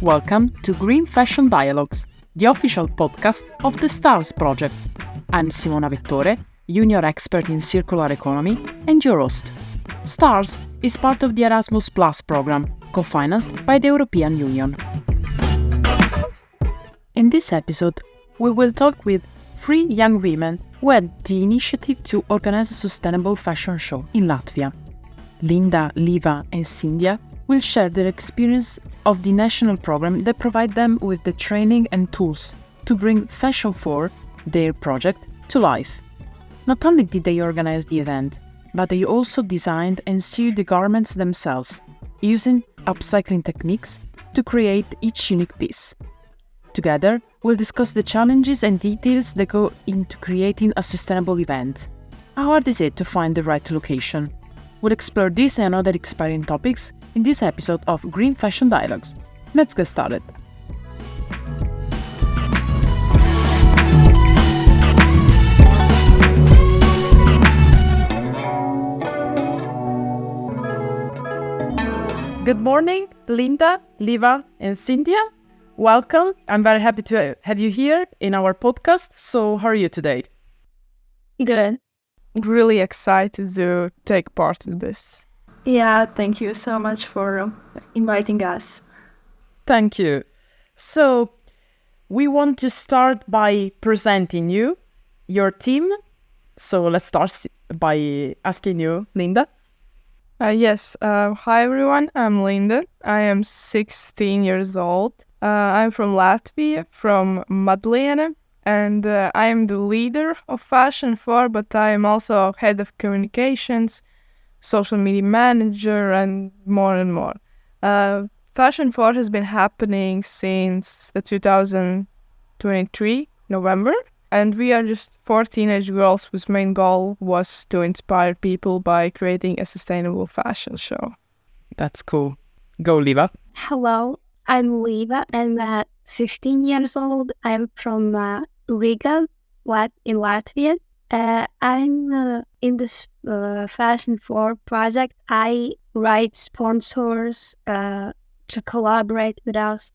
Welcome to Green Fashion Dialogues, the official podcast of the STARS project. I'm Simona Vettore, junior expert in circular economy and your host. STARS is part of the Erasmus Plus program, co-financed by the European Union. In this episode, we will talk with 3 young women who had the initiative to organize a sustainable fashion show in Latvia. Linda, Līva and Sindija will share their experience of the national program that provide them with the training and tools to bring FashionFor, their project, to life. Not only did they organize the event, but they also designed and sewed the garments themselves, using upcycling techniques to create each unique piece. Together, we'll discuss the challenges and details that go into creating a sustainable event. How hard is it to find the right location? We'll explore this and other exciting topics in this episode of Green Fashion Dialogues. Let's get started. Good morning, Linda, Līva, and Sindija. Welcome. I'm very happy to have you here in our podcast. So, how are you today? Good. Really excited to take part in this. Yeah, thank you so much for inviting us. Thank you. So, we want to start by presenting you, your team. So, let's start by asking you, Linda. Yes. Hi, everyone. I'm Linda. I am 16 years old. I'm from Latvia, from Madliene. And I am the leader of FashionFor, but I am also head of communications, social media manager, and more and more. FashionFor has been happening since 2023, November, and we are just 4 teenage girls whose main goal was to inspire people by creating a sustainable fashion show. That's cool. Go, Līva. Hello, I'm Līva. I'm 15 years old. I'm from Riga, in Latvia. I'm in this FashionFor project. I write sponsors to collaborate with us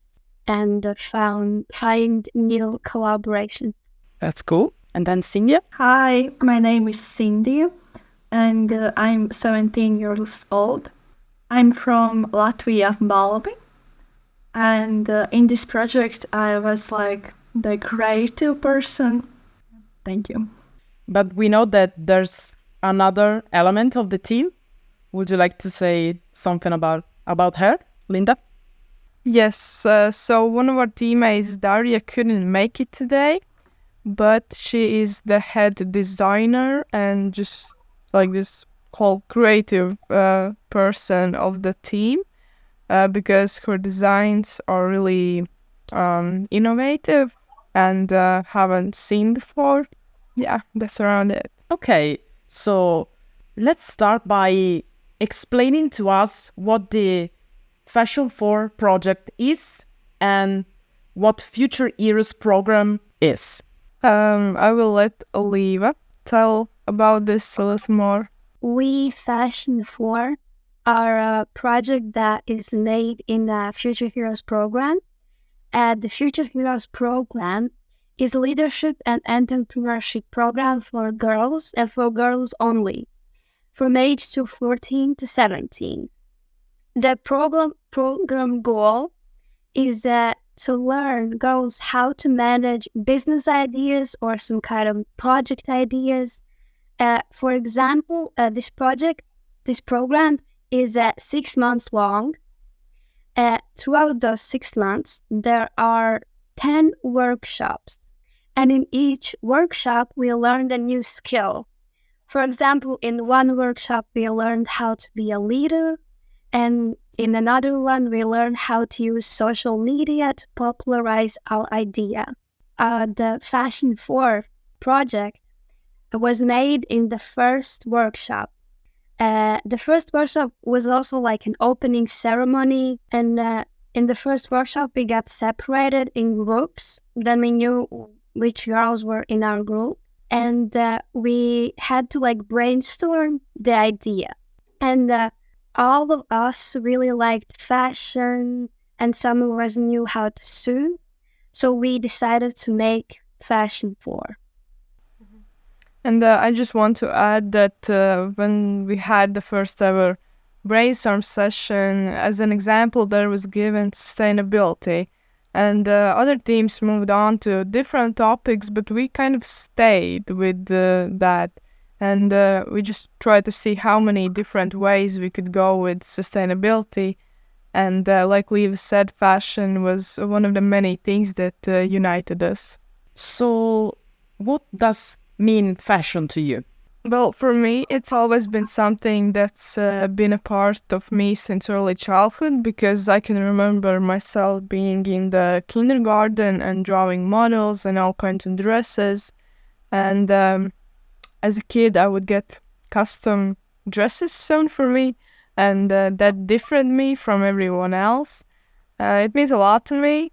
and find new collaboration. That's cool. And then Sindija? Hi, my name is Sindija and I'm 17 years old. I'm from Latvia, Balbi. And in this project, I was like the creative person. Thank you. But we know that there's another element of the team. Would you like to say something about her, Linda? Yes, so one of our teammates, Daria, couldn't make it today, but she is the head designer and just like this whole creative person of the team because her designs are really innovative and haven't seen before. Yeah, that's around it. Okay, so let's start by explaining to us what the FashionFor project is and what Future Eras program is. I will let Līva tell about this a little more. We FashionFor are a project that is made in the Future Heroes program. The Future Heroes program is a leadership and entrepreneurship program for girls and for girls only, from age to 14 to 17. The program goal is to learn girls how to manage business ideas or some kind of project ideas. For example, this program is 6 months long. Throughout those 6 months, there are 10 workshops, and in each workshop, we learned a new skill. For example, in one workshop, we learned how to be a leader, and in another one, we learned how to use social media to popularize our idea. The FashionFor project was made in the first workshop. The first workshop was also like an opening ceremony, and in the first workshop we got separated in groups. Then we knew which girls were in our group, and we had to like brainstorm the idea. And all of us really liked fashion and some of us knew how to sew. So we decided to make FashionFor. And I just want to add that when we had the first ever brainstorm session, as an example, there was given sustainability. And other teams moved on to different topics, but we kind of stayed with that. And we just tried to see how many different ways we could go with sustainability. And like Līva said, fashion was one of the many things that united us. So, what does mean fashion to you? Well, for me, it's always been something that's been a part of me since early childhood, because I can remember myself being in the kindergarten and drawing models and all kinds of dresses. And as a kid, I would get custom dresses sewn for me, and that differed me from everyone else. It means a lot to me,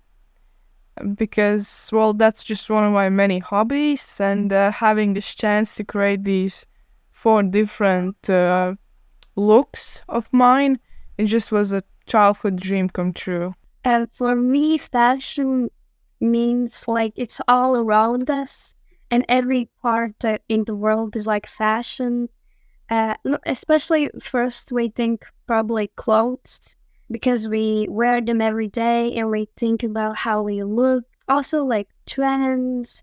because, well, that's just one of my many hobbies, and having this chance to create these 4 different looks of mine, it just was a childhood dream come true. And for me, fashion means like it's all around us, and every part in the world is like fashion. Especially first we think probably clothes, because we wear them every day and we think about how we look. Also like trends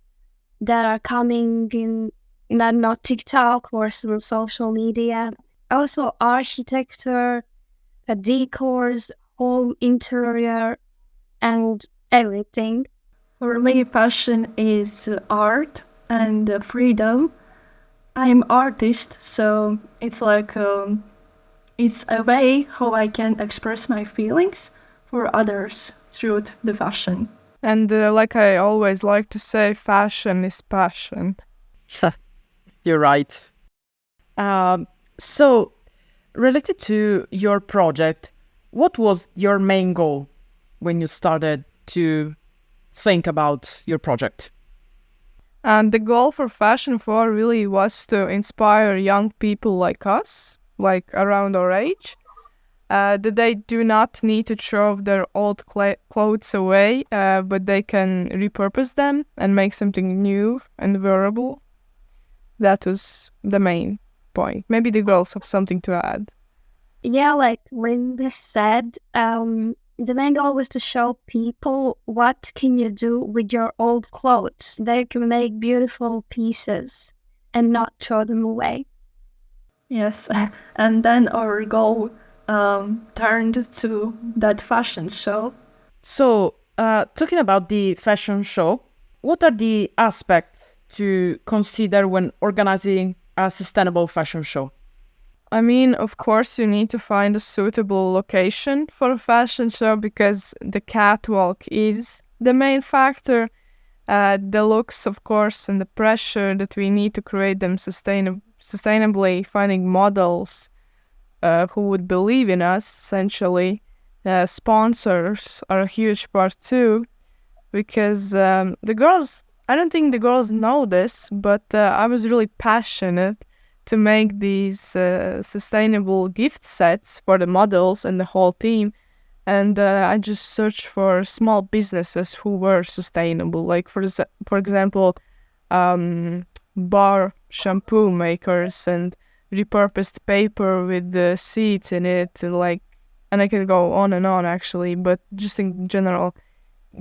that are coming in, not TikTok or some social media. Also architecture, decors, home interior, and everything. For me, fashion is art and freedom. I'm artist, so it's like it's a way how I can express my feelings for others through the fashion. And like I always like to say, fashion is passion. You're right. So, related to your project, what was your main goal when you started to think about your project? And the goal for FashionFor really was to inspire young people like us, like around our age, that they do not need to throw their old clothes away, but they can repurpose them and make something new and wearable. That was the main point. Maybe the girls have something to add. Yeah, like Linda said, the main goal was to show people what can you do with your old clothes. They can make beautiful pieces and not throw them away. Yes, and then our goal turned to that fashion show. So, talking about the fashion show, what are the aspects to consider when organizing a sustainable fashion show? I mean, of course, you need to find a suitable location for a fashion show, because the catwalk is the main factor. The looks, of course, and the pressure that we need to create them sustainably, finding models who would believe in us, essentially. Sponsors are a huge part too, because the girls, I don't think the girls know this, but I was really passionate to make these sustainable gift sets for the models and the whole team. And I just searched for small businesses who were sustainable, like for example, bar shampoo makers and repurposed paper with the seeds in it, and I can go on and on actually, but just in general,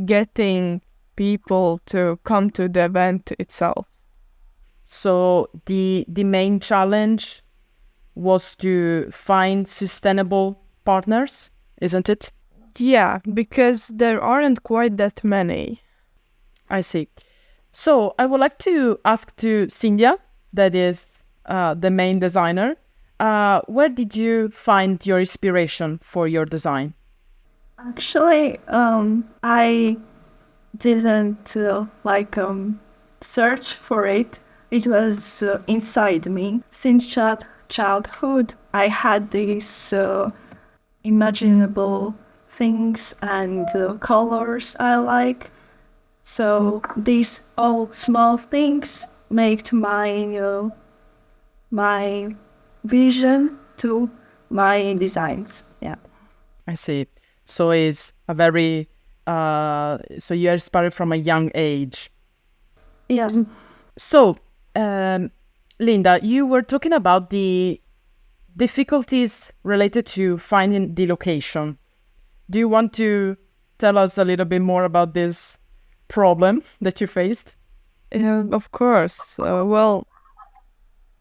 getting people to come to the event itself. So the main challenge was to find sustainable partners, isn't it? Yeah, because there aren't quite that many. I see. So I would like to ask to Sindija, that is the main designer, where did you find your inspiration for your design? Actually, I didn't search for it. It was inside me. Since childhood, I had these imaginable things and colors I like. So these all small things make my my vision to my designs. Yeah. I see. So it's a very so you're inspired from a young age. Yeah. So, Linda, you were talking about the difficulties related to finding the location. Do you want to tell us a little bit more about this problem that you faced? Of course. Well,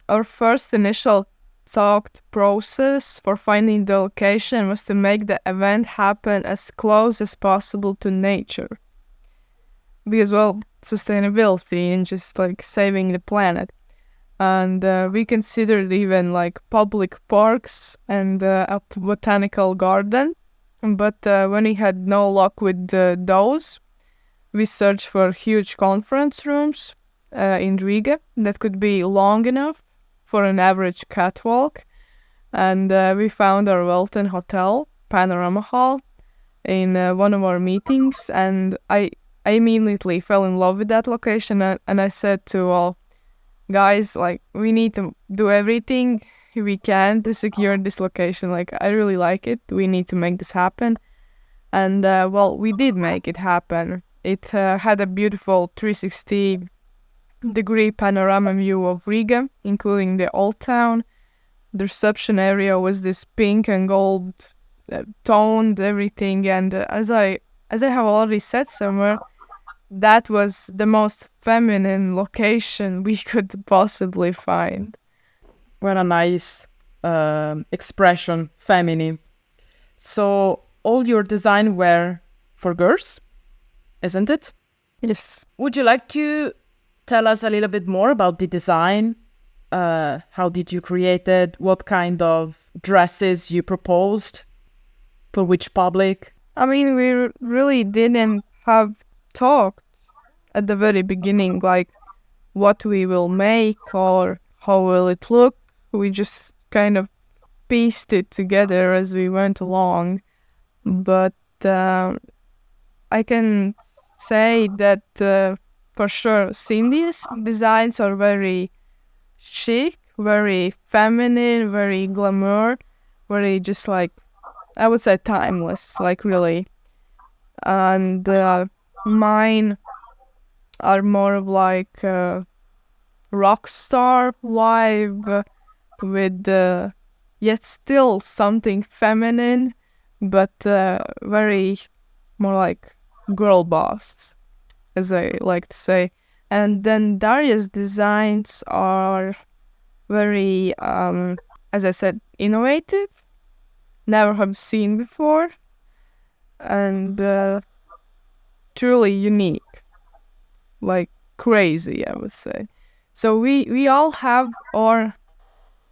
our first initial thought process for finding the location was to make the event happen as close as possible to nature. Because, well, sustainability and just like saving the planet. And we considered even like public parks and a botanical garden. But when we had no luck with those, we searched for huge conference rooms in Riga that could be long enough for an average catwalk. And we found our Welton Hotel, Panorama Hall, in one of our meetings. And I immediately fell in love with that location. And I said to all, guys, like, we need to do everything we can to secure this location. Like, I really like it. We need to make this happen. And, well, we did make it happen. It had a beautiful 360-degree panorama view of Riga, including the old town. The reception area was this pink and gold toned everything. And as I have already said somewhere, that was the most feminine location we could possibly find. What a nice expression, feminine. So all your design were for girls, isn't it? Yes. Would you like to tell us a little bit more about the design? How did you create it? What kind of dresses you proposed? For which public? I mean, we really didn't have talked at the very beginning, like what we will make or how will it look. We just kind of pieced it together as we went along. But I can say that for sure Sindia's designs are very chic, very feminine, very glamour, very just like, I would say timeless, like really. And mine are more of like rock star vibe with yet still something feminine, but very more like girl boss, as I like to say. And then Daria's designs are very, as I said, innovative, never have seen before, and truly unique, like crazy, I would say. So we all have our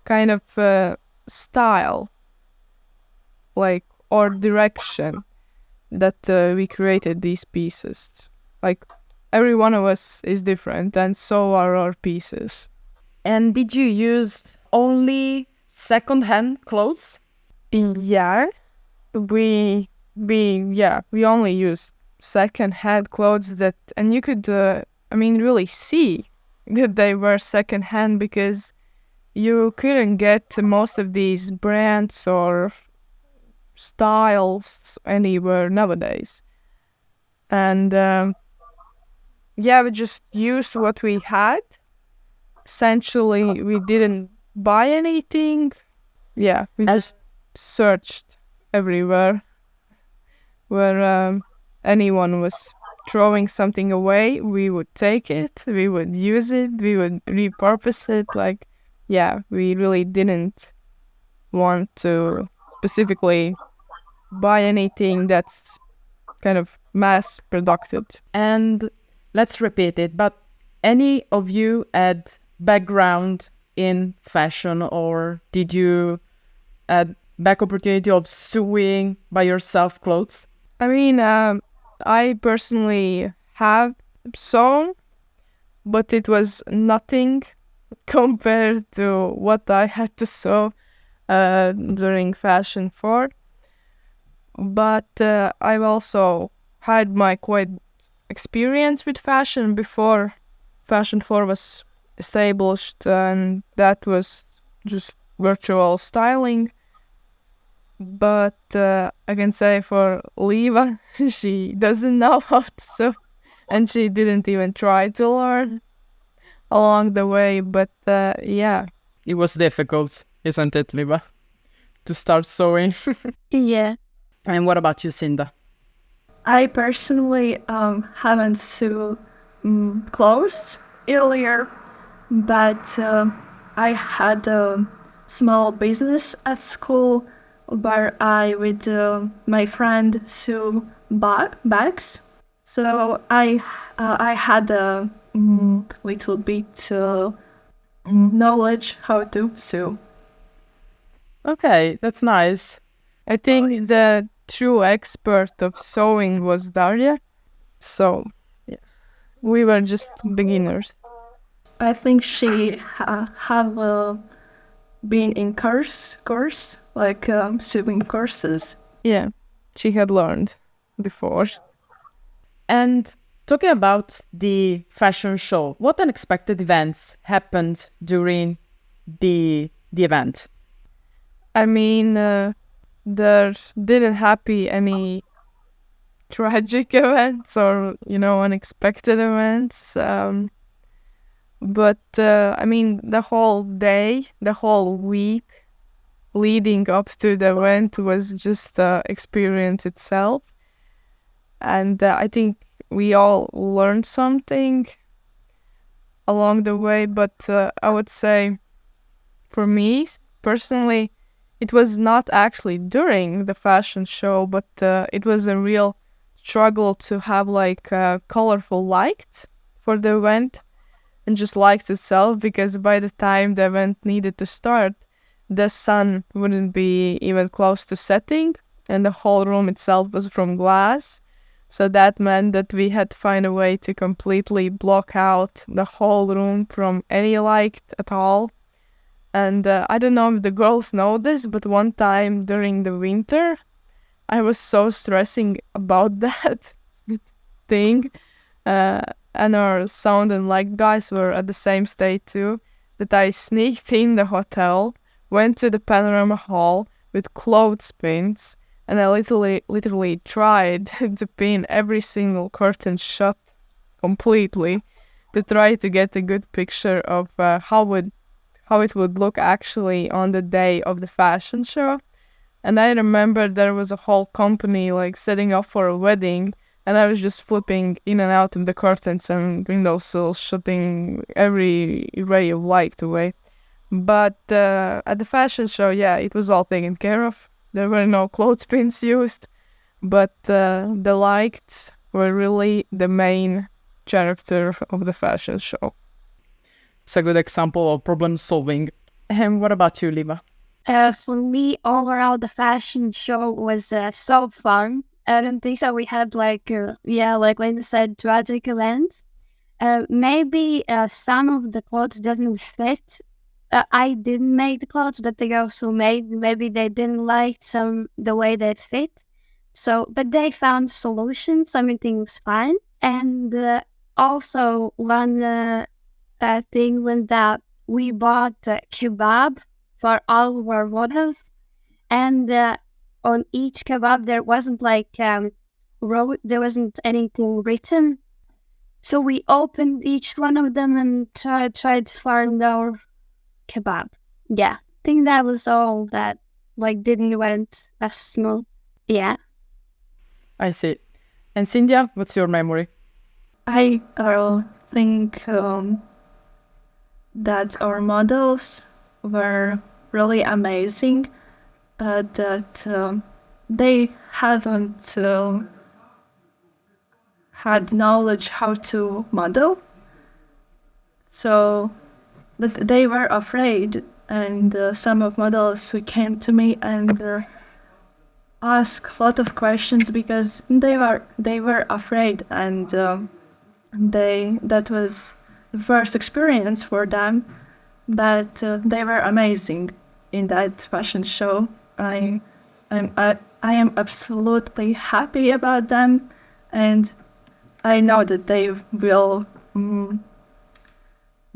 kind of style, like, or direction that we created these pieces. Like, every one of us is different, and so are our pieces. And did you use only second-hand clothes? Yeah, we only use second-hand clothes that, and you could, really see that they were second-hand because you couldn't get most of these brands or styles anywhere nowadays. And we just used what we had. Essentially, we didn't buy anything. Yeah, we just searched everywhere where anyone was throwing something away. We would take it, we would use it, we would repurpose it. Like, yeah, we really didn't want to specifically buy anything that's kind of mass produced. And let's repeat it, but any of you had background in fashion, or did you had back opportunity of sewing by yourself clothes? I mean, I personally have sewn, but it was nothing compared to what I had to sew during FashionFor. But I've also had my quite experience with fashion before FashionFor was established, and that was just virtual styling. but I can say for Līva, she doesn't know how to sew, and she didn't even try to learn along the way. But yeah, It was difficult, isn't it, Līva, to start sewing? Yeah. And what about you, Sinda? I personally haven't sewn clothes earlier, but I had a small business at school where I with my friend sew bags. So I had a little bit knowledge how to sew. Okay, that's nice. I think the true expert of sewing was Daria. So yeah, we were just beginners. I think she have been in course like sewing courses. Yeah, she had learned before. And talking about the fashion show, what unexpected events happened during the event? I mean, there didn't happen any tragic events or, unexpected events. But I mean, the whole day, the whole week leading up to the event was just the experience itself. And I think we all learned something along the way. But I would say for me personally, it was not actually during the fashion show, but it was a real struggle to have like colorful lights for the event and just lights itself, because by the time the event needed to start, the sun wouldn't be even close to setting and the whole room itself was from glass. So that meant that we had to find a way to completely block out the whole room from any light at all. And I don't know if the girls know this, but one time during the winter, I was so stressing about that thing. And our sound and light guys were at the same state too, that I sneaked in the hotel, went to the panorama hall with clothespins, and I literally tried to pin every single curtain shut completely to try to get a good picture of how it would look actually on the day of the fashion show. And I remember there was a whole company like setting up for a wedding, and I was just flipping in and out of the curtains and windowsills, shutting every ray of light away. But at the fashion show, yeah, it was all taken care of. There were no clothespins used, but the lights were really the main character of the fashion show. It's a good example of problem solving. And what about you, Līva? For me, overall, the fashion show was so fun. I don't think so. We had like Linda said, tragic events. Maybe some of the clothes didn't fit. I didn't make the clothes that they also made. Maybe they didn't like the way they fit. So, but they found solutions. Everything was fine. And also one thing was that we bought kebab for all of our models, and on each kebab there wasn't there wasn't anything written. So we opened each one of them and tried to find our kebab. Yeah, I think that was all that didn't went as smooth. Yeah. I see. And Sindija, what's your memory? I think that our models were really amazing, but that they haven't had knowledge how to model. So that they were afraid, and some of models came to me and asked a lot of questions because they were afraid, and that was the first experience for them. But they were amazing in that fashion show. I am absolutely happy about them, and I know that they will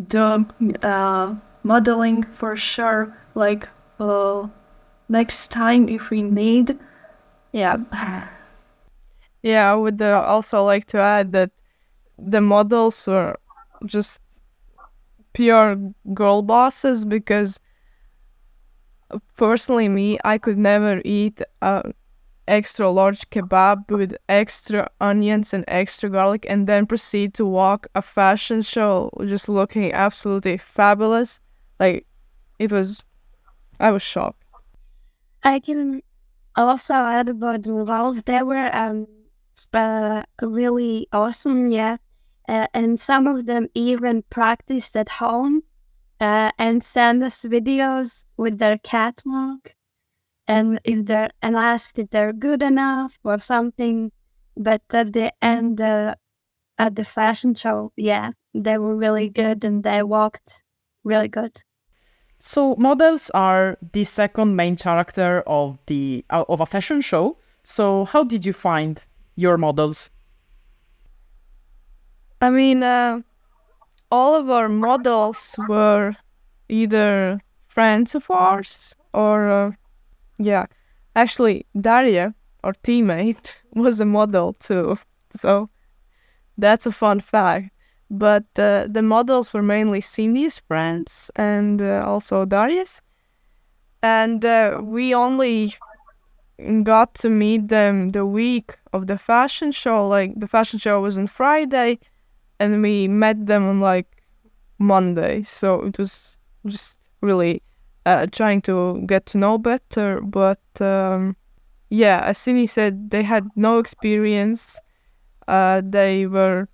do modeling for sure, next time if we need. Yeah. Yeah, I would also like to add that the models were just pure girl bosses, because personally me, I could never eat a extra large kebab with extra onions and extra garlic and then proceed to walk a fashion show just looking absolutely fabulous. Like, I was shocked. I can also add about the models. They were really awesome, yeah. And some of them even practiced at home and send us videos with their catwalk, and asked if they're good enough or something. But at the end, at the fashion show, yeah, they were really good and they walked really good. So models are the second main character of a fashion show. So how did you find your models? I mean, all of our models were either friends of ours or, yeah. Actually, Daria, our teammate, was a model too. So that's a fun fact. But the models were mainly Cindy's friends and also Daria's. And we only got to meet them the week of the fashion show. Like, the fashion show was on Friday, and we met them on like Monday. So it was just really trying to get to know better. But yeah, as Cindy said, they had no experience. They were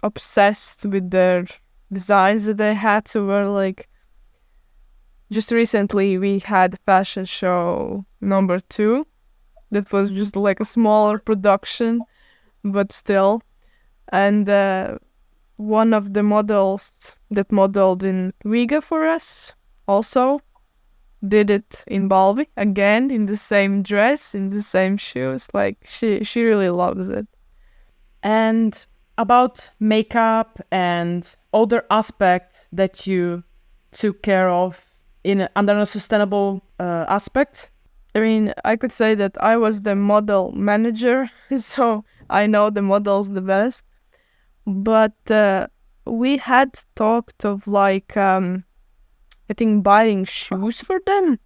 obsessed with their designs that they had to wear. Like, just recently we had fashion show number 2 that was just like a smaller production, but still. And one of the models that modeled in Riga for us also did it in Balvi again, in the same dress, in the same shoes. Like, she really loves it. And about makeup and other aspects that you took care of under a sustainable aspect? I mean, I could say that I was the model manager, so I know the models the best. But we had talked of like, I think, buying shoes for them.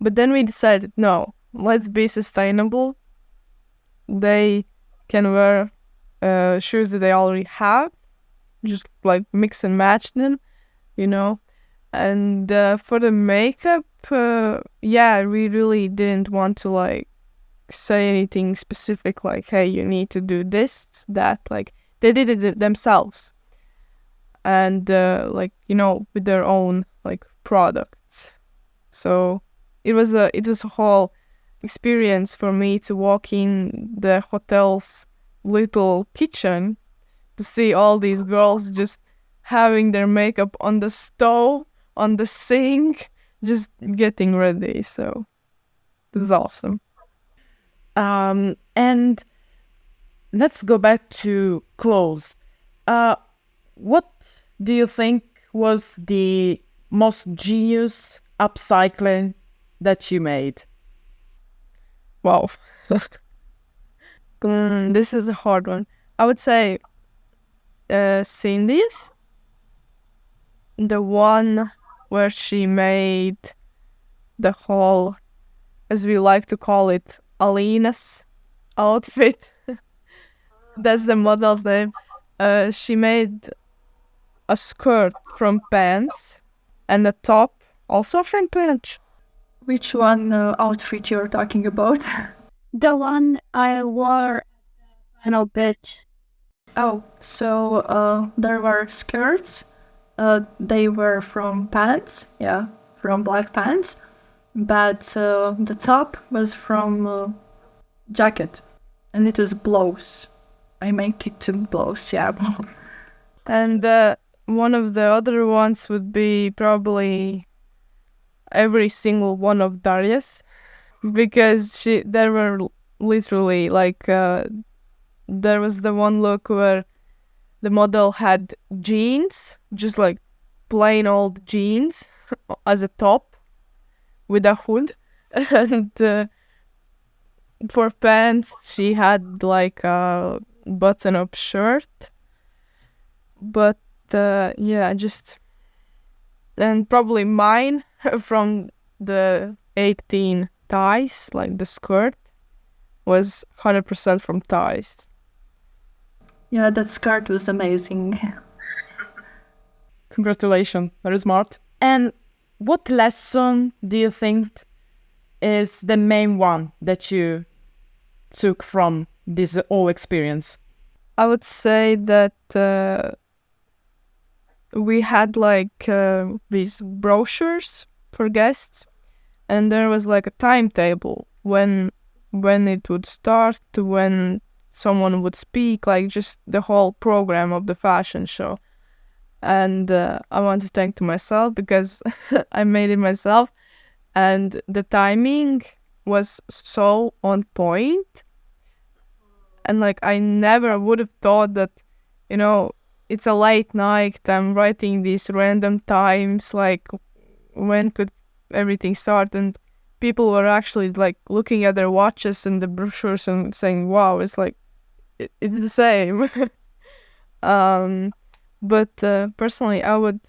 But then we decided, no, let's be sustainable. They can wear shoes that they already have, just like mix and match them, you know. And for the makeup, yeah, we really didn't want to like say anything specific, like, hey, you need to do this, that. Like, they did it themselves, and like, you know, with their own like products. So it was a whole experience for me to walk in the hotel's little kitchen to see all these girls just having their makeup on the stove, on the sink, just getting ready. So it was awesome. And let's go back to clothes. What do you think was the most genius upcycling that you made? Wow. This is a hard one. I would say Sindi's, the one where she made the whole, as we like to call it, Alina's outfit. That's the model's name. She made a skirt from pants and a top also from pants. Which one outfit you're talking about? The one I wore final pitch. Oh, so there were skirts. They were from pants, yeah, from black pants. But the top was from jacket, and it was blouse. I make it in blouse, yeah. And one of the other ones would be probably every single one of Daria's, because there were literally like there was the one look where the model had jeans, just like plain old jeans as a top, with a hood. And for pants, she had like a button-up shirt. But just... And probably mine from the 18 ties, like the skirt, was 100% from ties. Yeah, that skirt was amazing. Congratulations, very smart. And what lesson do you think is the main one that you took from this whole experience? I would say that we had like these brochures for guests, and there was like a timetable when it would start, when someone would speak, like just the whole program of the fashion show. And I want to thank to myself because I made it myself, and the timing was so on point. And like I never would have thought that, it's a late night, I'm writing these random times, like when could everything start, and people were actually like looking at their watches and the brochures and saying, wow, it's like it's the same. But personally I would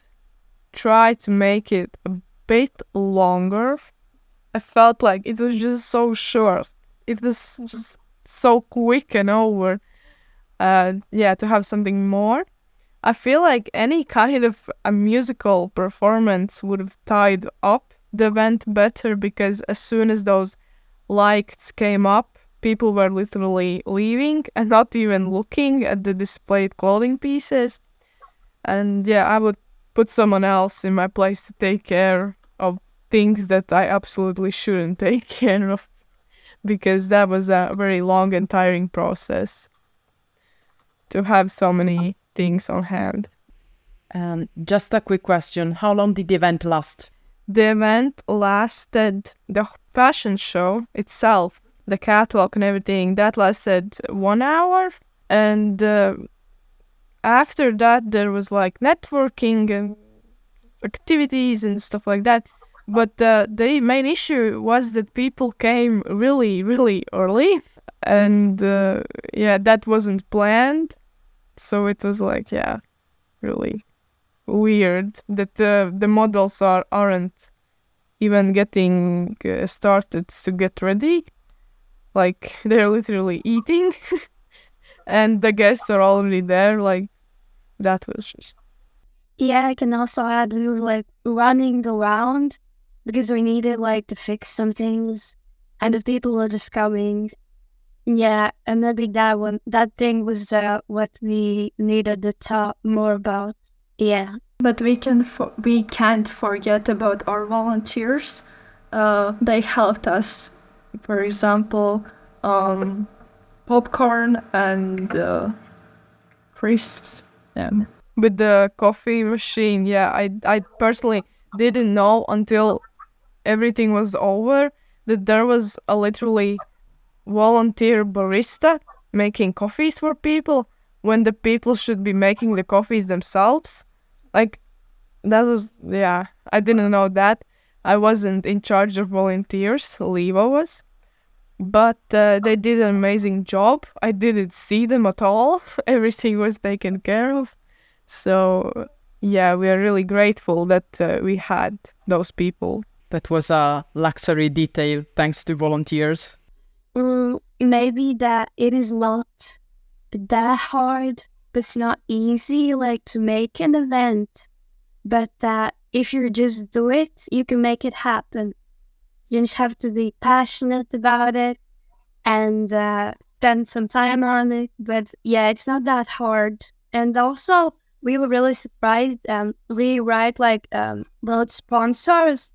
try to make it a bit longer. I felt like it was just so short, it was just so quick and over. To have something more, I feel like any kind of a musical performance would have tied up the event better, because as soon as those lights came up, people were literally leaving and not even looking at the displayed clothing pieces. And I would put someone else in my place to take care of things that I absolutely shouldn't take care of, because that was a very long and tiring process to have so many things on hand. Just a quick question. How long did the event last? The event lasted, the fashion show itself, the catwalk and everything, that lasted 1 hour. And after that, there was like networking and activities and stuff like that. But the main issue was that people came really, really early. And that wasn't planned. So it was like, really weird that the models aren't even getting started to get ready. Like they're literally eating and the guests are already there. Like that was just... Yeah, I can also add we were like running around because we needed like to fix some things, and the people were just coming. Yeah, and maybe that thing was what we needed to talk more about. Yeah. But we can't forget about our volunteers. They helped us, for example, popcorn and crisps. Yeah. With the coffee machine, I personally didn't know until everything was over that there was a literally volunteer barista making coffees for people when the people should be making the coffees themselves. Like that was, I didn't know that. I wasn't in charge of volunteers, Līva was, but they did an amazing job. I didn't see them at all. Everything was taken care of. So we are really grateful that we had those people. That was a luxury detail thanks to volunteers. Maybe that it is not that hard, but it's not easy like to make an event, but that if you just do it, you can make it happen. You just have to be passionate about it and spend some time on it. But it's not that hard. And also, we were really surprised. We wrote sponsors,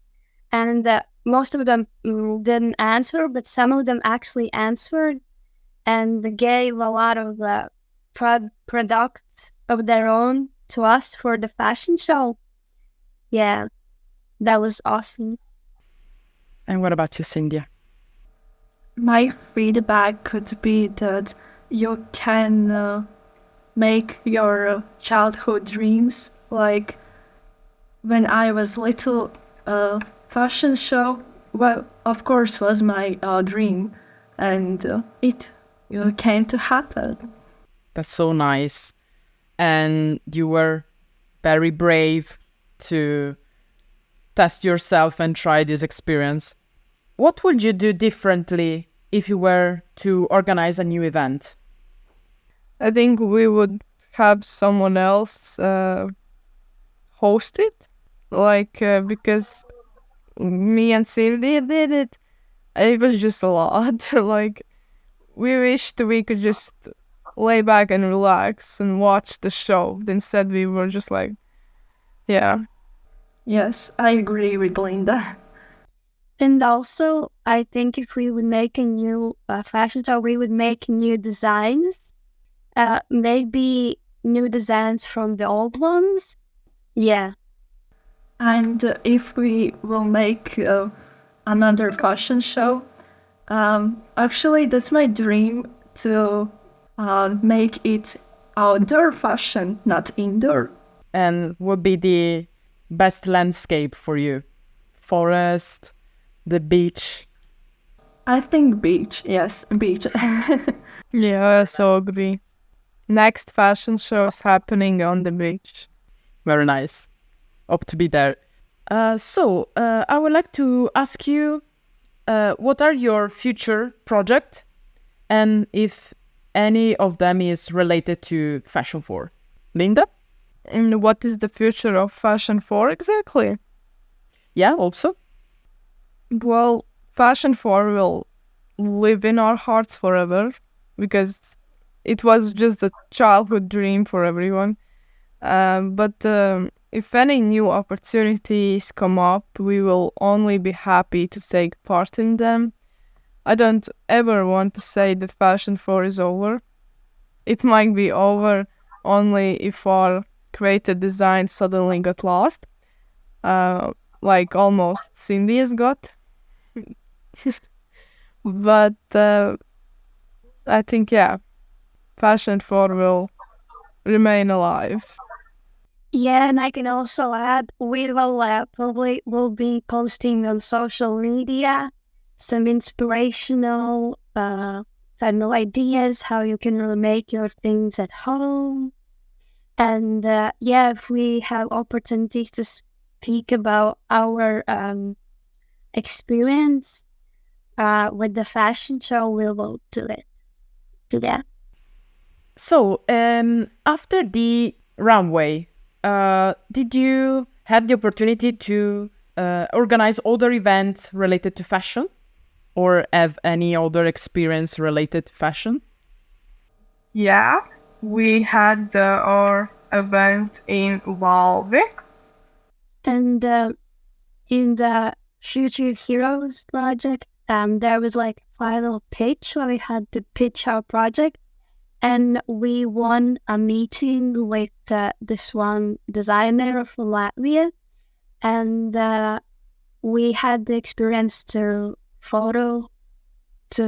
and most of them didn't answer, but some of them actually answered and gave a lot of products of their own to us for the fashion show. Yeah, that was awesome. And what about you, Sindija? My feedback could be that you can make your childhood dreams. Like when I was little, fashion show well, of course, was my dream, and it came to happen. That's so nice. And you were very brave to test yourself and try this experience. What would you do differently if you were to organize a new event? I think we would have someone else host it, because me and Sylvia did it. It was just a lot. We wished we could just lay back and relax and watch the show. Instead, we were just yeah. Yes, I agree with Linda. And also, I think if we would make a new fashion show, we would make new designs. Maybe new designs from the old ones. Yeah. And if we will make another fashion show, actually, that's my dream to make it outdoor fashion, not indoor. And what would be the best landscape for you? Forest, the beach? I think beach, yes, beach. Yeah, I so agree. Next fashion show is happening on the beach. Very nice. Hope to be there. So I would like to ask you, what are your future projects, and if any of them is related to FashionFor? Linda? And what is the future of FashionFor exactly? Yeah, also. Well, FashionFor will live in our hearts forever because it was just a childhood dream for everyone. But if any new opportunities come up, we will only be happy to take part in them. I don't ever want to say that FashionFor is over. It might be over only if our created design suddenly got lost, like almost Sindia's got. But I think, FashionFor will remain alive. Yeah, and I can also add, we will probably will be posting on social media some inspirational ideas how you can make your things at home. And if we have opportunities to speak about our experience with the fashion show, we will do that. So, after the runway, did you have the opportunity to organize other events related to fashion, or have any other experience related to fashion? Yeah, we had our event in Valve. And in the Future Heroes project, there was final pitch where we had to pitch our project, and we won a meeting with this one designer from Latvia, and we had the experience to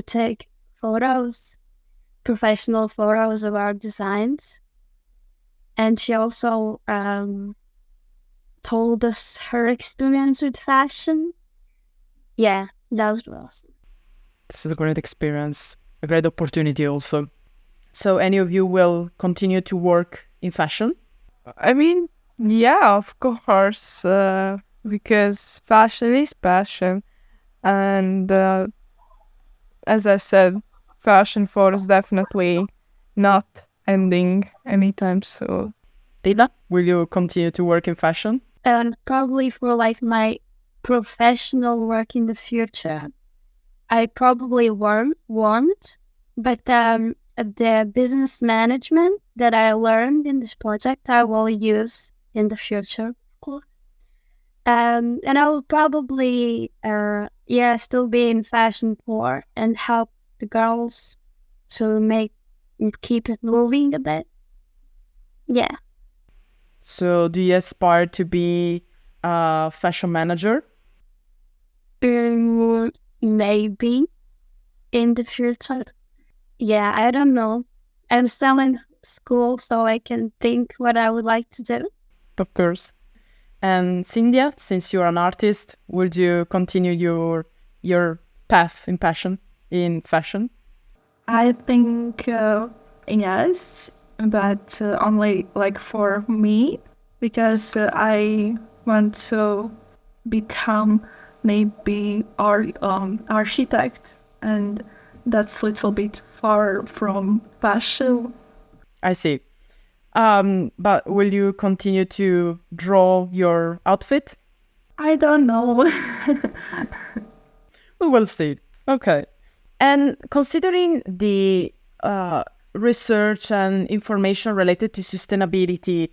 take photos, professional photos of our designs, and she also told us her experience with fashion. Yeah, that was awesome. This is a great experience, a great opportunity also. So any of you will continue to work in fashion? I mean, yeah, of course, because fashion is passion. And as I said, FashionFor is definitely not ending anytime soon. Dina, will you continue to work in fashion? Probably for my professional work in the future, I probably won't, but the business management that I learned in this project, I will use in the future, of course. And I will probably, still be in FashionFor and help the girls to keep it moving a bit. Yeah. So do you aspire to be a fashion manager? Maybe in the future. Yeah, I don't know. I'm still in school, so I can think what I would like to do. Of course. And Sindija, since you're an artist, would you continue your your path in passion in fashion? I think yes, but only like for me, because I want to become maybe architect, and that's a little bit far from fashion. I see. But will you continue to draw your outfit? I don't know. We will see. Okay. And considering the research and information related to sustainability,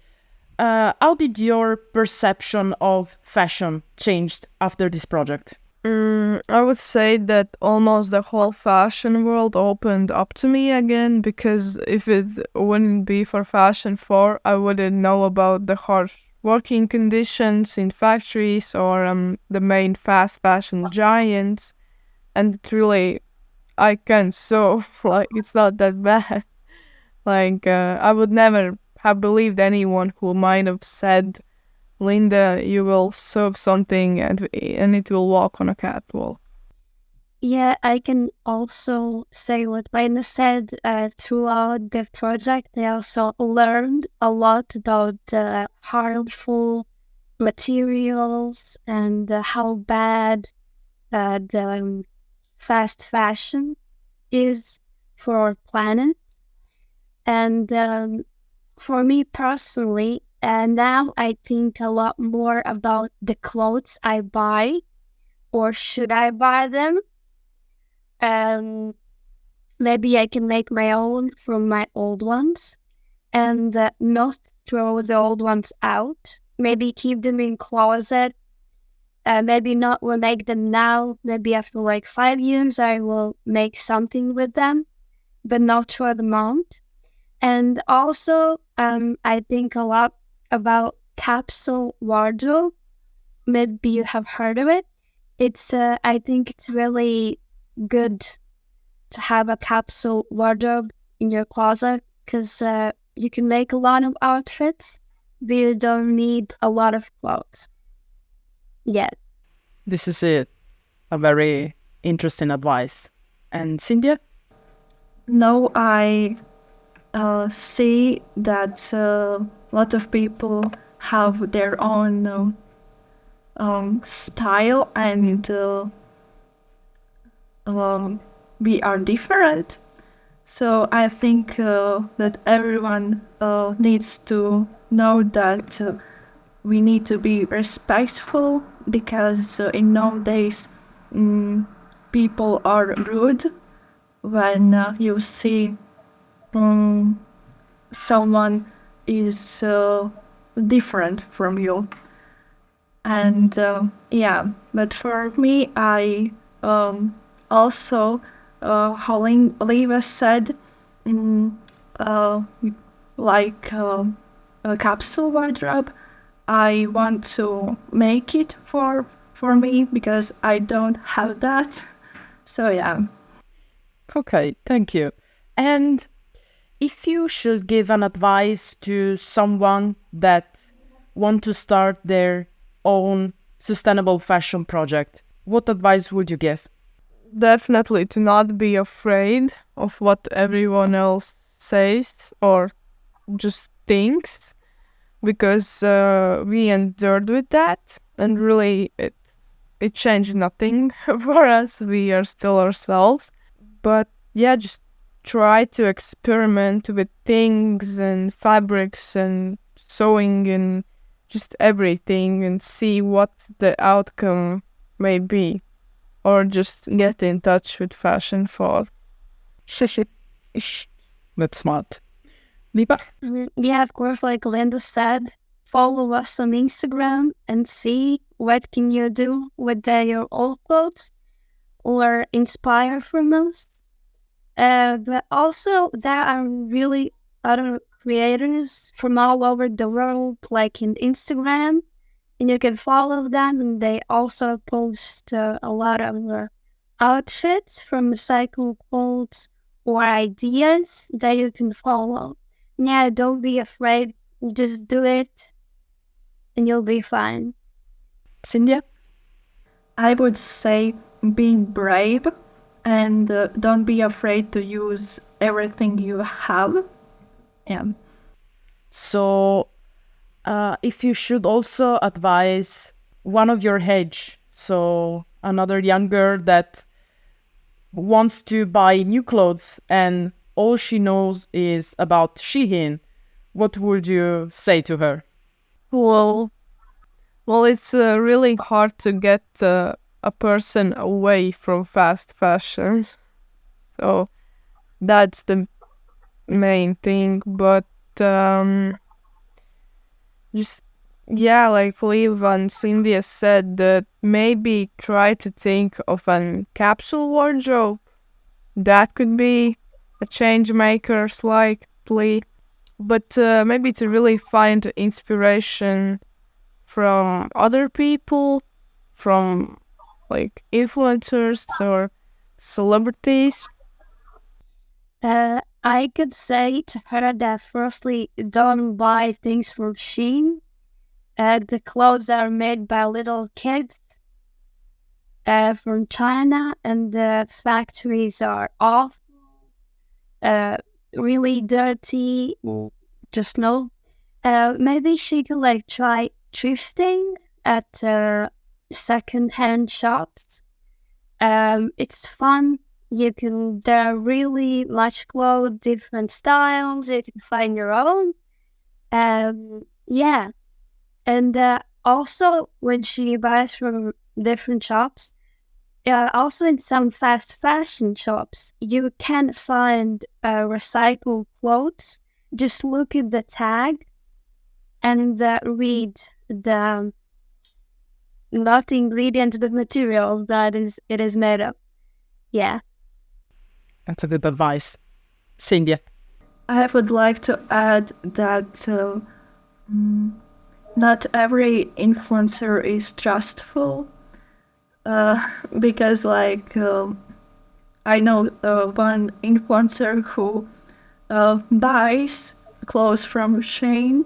how did your perception of fashion changed after this project? I would say that almost the whole fashion world opened up to me again, because if it wouldn't be for FashionFor, I wouldn't know about the harsh working conditions in factories or the main fast fashion giants. And truly, I can't sew. Like, it's not that bad. Like, I would never have believed anyone who might have said, Linda, you will serve something and it will walk on a catwalk. Yeah, I can also say what Raina said. Throughout the project, I also learned a lot about harmful materials and how bad the fast fashion is for our planet. And for me personally, now I think a lot more about the clothes I buy, or should I buy them? Maybe I can make my own from my old ones, and not throw the old ones out. Maybe keep them in closet. Maybe not remake them now. Maybe after like 5 years, I will make something with them, but not throw them out. And also, I think a lot about capsule wardrobe. Maybe you have heard of it. I think it's really good to have a capsule wardrobe in your closet, because you can make a lot of outfits, but you don't need a lot of clothes yet. This is a very interesting advice. And Sindija? No, I see that a lot of people have their own style, and we are different. So I think that everyone needs to know that we need to be respectful, because in nowadays people are rude when you see someone is different from you. And but for me, I also, how Līva said, like a capsule wardrobe, I want to make it for me, because I don't have that. So yeah. Okay, thank you. And if you should give an advice to someone that want to start their own sustainable fashion project, what advice would you give? Definitely to not be afraid of what everyone else says or just thinks, because we endured with that, and really it changed nothing for us. We are still ourselves. But yeah, just try to experiment with things and fabrics and sewing and just everything, and see what the outcome may be. Or just get in touch with FashionFor. That's smart. Līva? Yeah, of course, like Linda said, follow us on Instagram and see what can you do with your old clothes, or inspire from us. But also, there are really other creators from all over the world, like in Instagram, and you can follow them, and they also post a lot of outfits from recycled clothes or ideas that you can follow. Yeah, don't be afraid, just do it, and you'll be fine. Sindija? I would say being brave and don't be afraid to use everything you have. Yeah. So, if you should also advise one of your age, so another young girl that wants to buy new clothes and all she knows is about Shein, what would you say to her? Well, it's really hard to get a person away from fast fashion. So that's the main thing. But just yeah, like Līva and Sindija said, that maybe try to think of a capsule wardrobe. That could be a change maker slightly, but maybe to really find inspiration from other people, from like influencers or celebrities. I could say to her that firstly, don't buy things from Shein. The clothes are made by little kids from China, and the factories are awful, really dirty. Just no. Maybe she could like try thrifting at second-hand shops. It's fun. There are really much clothes, different styles. You can find your own. Yeah. And also when she buys from different shops, also in some fast fashion shops, you can find recycled clothes. Just look at the tag and read the not ingredients but materials that it is made of. Yeah. That's a good advice. Sindija. I would like to add that not every influencer is trustful, because like I know one influencer who buys clothes from Shein.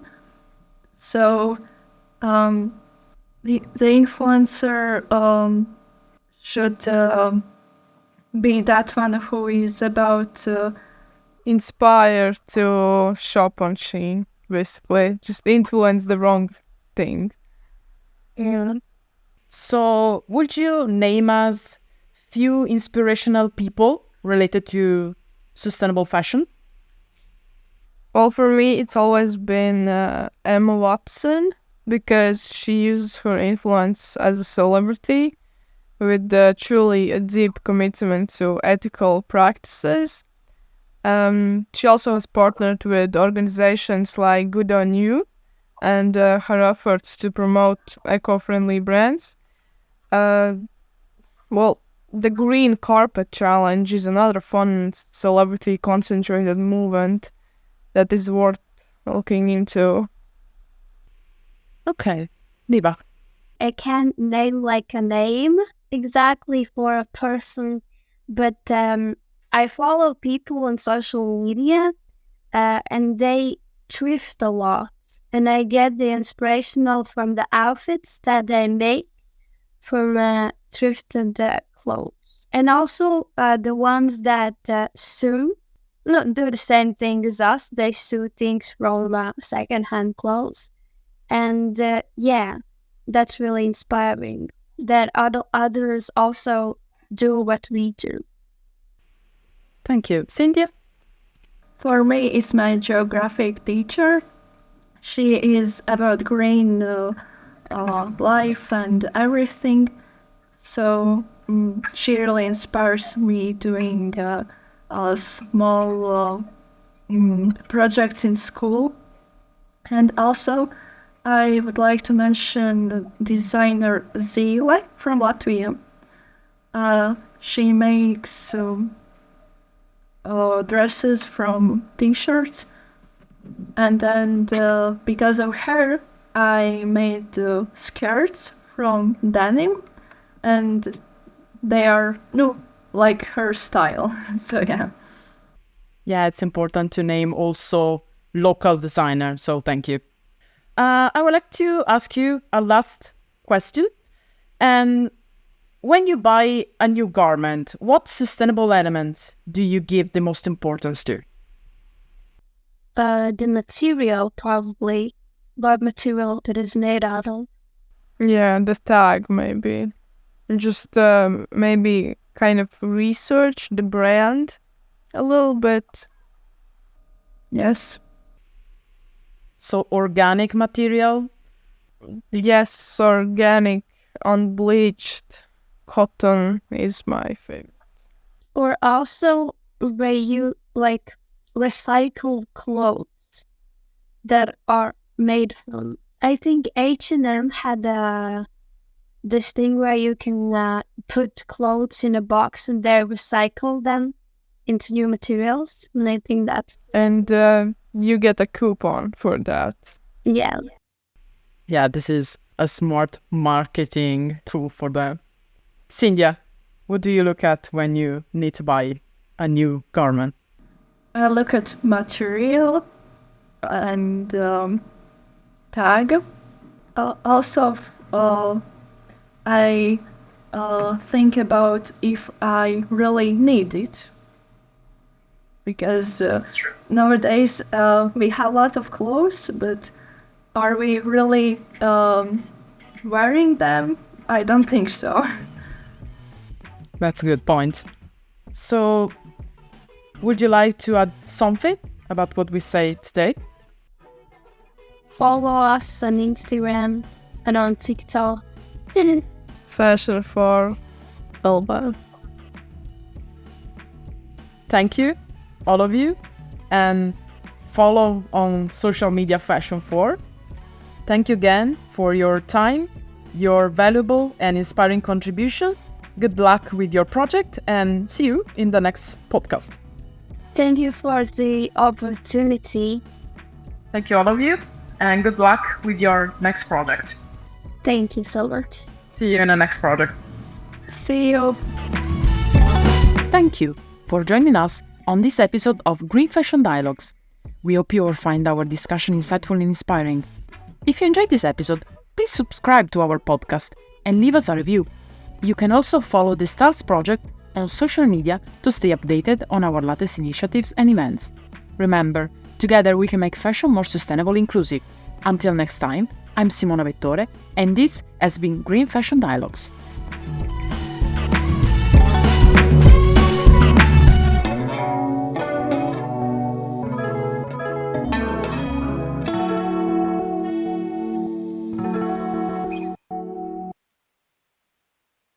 So the influencer should be that one who is about Inspired to shop on Shein, basically. Just influence the wrong thing. Yeah. So, would you name us few inspirational people related to sustainable fashion? Well, for me, it's always been Emma Watson, because she uses her influence as a celebrity with truly a deep commitment to ethical practices. She also has partnered with organizations like Good On You, and her efforts to promote eco-friendly brands. Well, the Green Carpet Challenge is another fun celebrity-concentrated movement that is worth looking into. Okay. Līva. I can't name like a name exactly for a person, but I follow people on social media and they thrift a lot, and I get the inspirational from the outfits that they make from thrifted clothes, and also the ones that do the same thing as us. They sew things from second-hand clothes, and yeah, that's really inspiring that others also do what we do. Thank you. Sindija? For me, it's my geographic teacher. She is about green life and everything. So she really inspires me doing small projects in school. And also, I would like to mention designer Līva from Latvia. She makes dresses from t-shirts, and then because of her I made skirts from denim, and they are like her style. So Yeah, it's important to name also local designer, so thank you. I would like to ask you a last question, and when you buy a new garment, what sustainable elements do you give the most importance to? The material, probably. What material it is made out of. Yeah, the tag maybe. Just maybe kind of research the brand a little bit. Yes. So organic material? Yes, organic, unbleached cotton is my favorite. Or also recycled clothes that are made from. I think H&M had this thing where you can put clothes in a box and they recycle them into new materials. And I think that's... And you get a coupon for that. Yeah. Yeah, this is a smart marketing tool for them. Sindija, what do you look at when you need to buy a new garment? I look at material and tag. Also, I think about if I really need it. Because nowadays we have a lot of clothes, but are we really wearing them? I don't think so. That's a good point. So, would you like to add something about what we say today? Follow us on Instagram and on TikTok. FashionFor Elba. Thank you, all of you, and follow on social media FashionFor. Thank you again for your time, your valuable and inspiring contribution. Good luck with your project and see you in the next podcast. Thank you for the opportunity. Thank you, all of you, and good luck with your next project. Thank you so much. See you in the next project. See you. Thank you for joining us on this episode of Green Fashion Dialogues. We hope you will find our discussion insightful and inspiring. If you enjoyed this episode, please subscribe to our podcast and leave us a review. You can also follow the Stars Project on social media to stay updated on our latest initiatives and events. Remember, together we can make fashion more sustainable and inclusive. Until next time, I'm Simona Vettore, and this has been Green Fashion Dialogues.